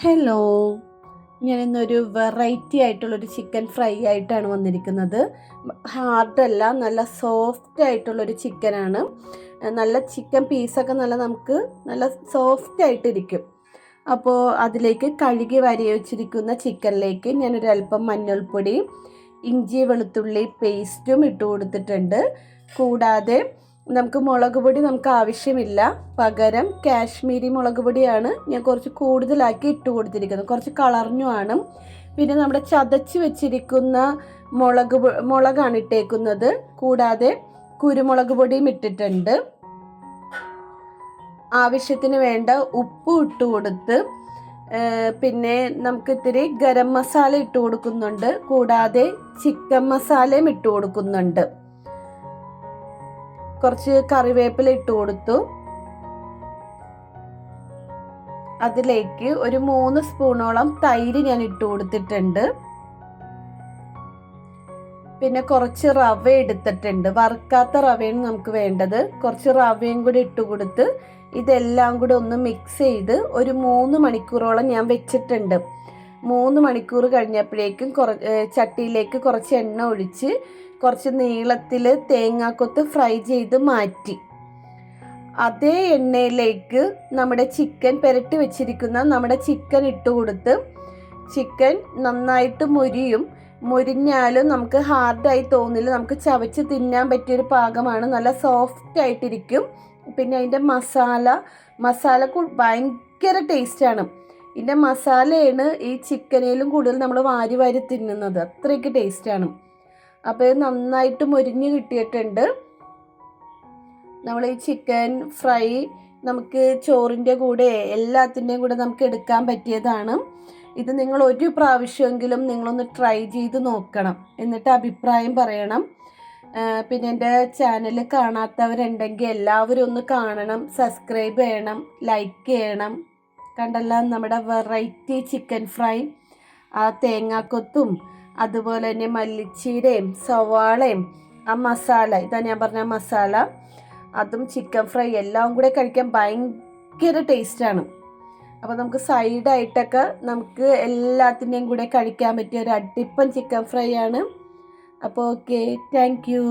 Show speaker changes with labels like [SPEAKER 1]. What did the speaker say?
[SPEAKER 1] Hello, ഞാനിന്നൊരു variety ആയിട്ടുള്ളൊരു chicken fry ആയിട്ടാണ് വന്നിരിക്കുന്നത്. ഹാർഡല്ല, നല്ല സോഫ്റ്റ് ആയിട്ടുള്ളൊരു ചിക്കനാണ്. നല്ല ചിക്കൻ പീസൊക്കെ നല്ല സോഫ്റ്റ് ആയിട്ടിരിക്കും. അപ്പോൾ അതിലേക്ക് കഴുകി വരയി വെച്ചിരിക്കുന്ന ചിക്കനിലേക്ക് ഞാനൊരല്പം മഞ്ഞൾപ്പൊടി, ഇഞ്ചി വെളുത്തുള്ളി പേസ്റ്റും ഇട്ട് കൊടുത്തിട്ടുണ്ട്. കൂടാതെ നമുക്ക് മുളക് പൊടി ആവശ്യമില്ല, പകരം കാശ്മീരി മുളക് പൊടിയാണ് ഞാൻ കുറച്ച് കൂടുതലാക്കി ഇട്ട് കൊടുത്തിരിക്കുന്നത്. കുറച്ച് കളറിനുമാണ്. പിന്നെ നമ്മുടെ ചതച്ച് വെച്ചിരിക്കുന്ന മുളകാണ് ഇട്ടേക്കുന്നത്. കൂടാതെ കുരുമുളക് പൊടിയും ഇട്ടിട്ടുണ്ട്. ആവശ്യത്തിന് വേണ്ട ഉപ്പ് ഇട്ട് കൊടുത്ത്, പിന്നെ നമുക്ക് ഇത്തിരി ഗരം മസാല ഇട്ട് കൊടുക്കുന്നുണ്ട്. കൂടാതെ ചിക്കൻ മസാലയും ഇട്ട് കൊടുക്കുന്നുണ്ട്. കുറച്ച് കറിവേപ്പില ഇട്ട് കൊടുത്തു. അതിലേക്ക് ഒരു 3 സ്പൂണോളം തൈര് ഞാൻ ഇട്ട് കൊടുത്തിട്ടുണ്ട്. പിന്നെ കുറച്ച് റവ എടുത്തിട്ടുണ്ട്. വറുക്കാത്ത റവയാണ് നമുക്ക് വേണ്ടത്. കുറച്ച് റവയും കൂടി ഇട്ട് കൊടുത്ത് ഇതെല്ലാം കൂടി ഒന്ന് മിക്സ് ചെയ്ത് ഒരു 3 മണിക്കൂറോളം ഞാൻ വെച്ചിട്ടുണ്ട്. 3 മണിക്കൂർ കഴിഞ്ഞപ്പോഴേക്കും ചട്ടിയിലേക്ക് കുറച്ച് എണ്ണ ഒഴിച്ച് കുറച്ച് നീളത്തിൽ തേങ്ങാക്കൊത്ത് ഫ്രൈ ചെയ്ത് മാറ്റി. അതേ എണ്ണയിലേക്ക് നമ്മുടെ ചിക്കൻ പുരട്ടി വെച്ചിരിക്കുന്ന ചിക്കൻ ഇട്ട് കൊടുത്ത്, ചിക്കൻ നന്നായിട്ട് മുരിഞ്ഞാലും നമുക്ക് ഹാർഡായി തോന്നില്ല. നമുക്ക് ചവച്ച് തിന്നാൻ പറ്റിയൊരു പാകമാണ്. നല്ല സോഫ്റ്റ് ആയിട്ടിരിക്കും. പിന്നെ അതിൻ്റെ മസാല ഭയങ്കര ടേസ്റ്റാണ്. ഇതിൻ്റെ മസാലയാണ് ഈ ചിക്കനേലും കൂടുതൽ നമ്മൾ വാരി തിന്നുന്നത്. അത്രയ്ക്ക് ടേസ്റ്റാണ്. അപ്പോൾ ഇത് നന്നായിട്ട് മുരിഞ്ഞ് കിട്ടിയിട്ടുണ്ട്. നമ്മൾ ഈ ചിക്കൻ ഫ്രൈ നമുക്ക് ചോറിൻ്റെ കൂടെ എല്ലാത്തിൻ്റെയും കൂടെ നമുക്ക് എടുക്കാൻ പറ്റിയതാണ്. ഇത് നിങ്ങൾ ഒരു പ്രാവശ്യമെങ്കിലും നിങ്ങളൊന്ന് ട്രൈ ചെയ്ത് നോക്കണം, എന്നിട്ട് അഭിപ്രായം പറയണം. പിന്നെ എൻ്റെ ചാനൽ കാണാത്തവരുണ്ടെങ്കിൽ എല്ലാവരും ഒന്ന് കാണണം, സബ്സ്ക്രൈബ് ചെയ്യണം, ലൈക്ക് ചെയ്യണം. കണ്ടല്ലോ നമ്മുടെ വെറൈറ്റി ചിക്കൻ ഫ്രൈ. ആ തേങ്ങാക്കൊത്തും അതുപോലെ തന്നെ മല്ലിച്ചീരയും സവാളയും ആ മസാല, ഇതാ ഞാൻ പറഞ്ഞ മസാല, അതും ചിക്കൻ ഫ്രൈ എല്ലാം കൂടെ കഴിക്കാൻ ഭയങ്കര ടേസ്റ്റാണ്. അപ്പോൾ നമുക്ക് സൈഡായിട്ടൊക്കെ നമുക്ക് എല്ലാത്തിൻ്റെയും കൂടെ കഴിക്കാൻ പറ്റിയ ഒരു അടിപ്പൻ ചിക്കൻ ഫ്രൈ ആണ്. അപ്പോൾ ഓക്കെ, താങ്ക് യു.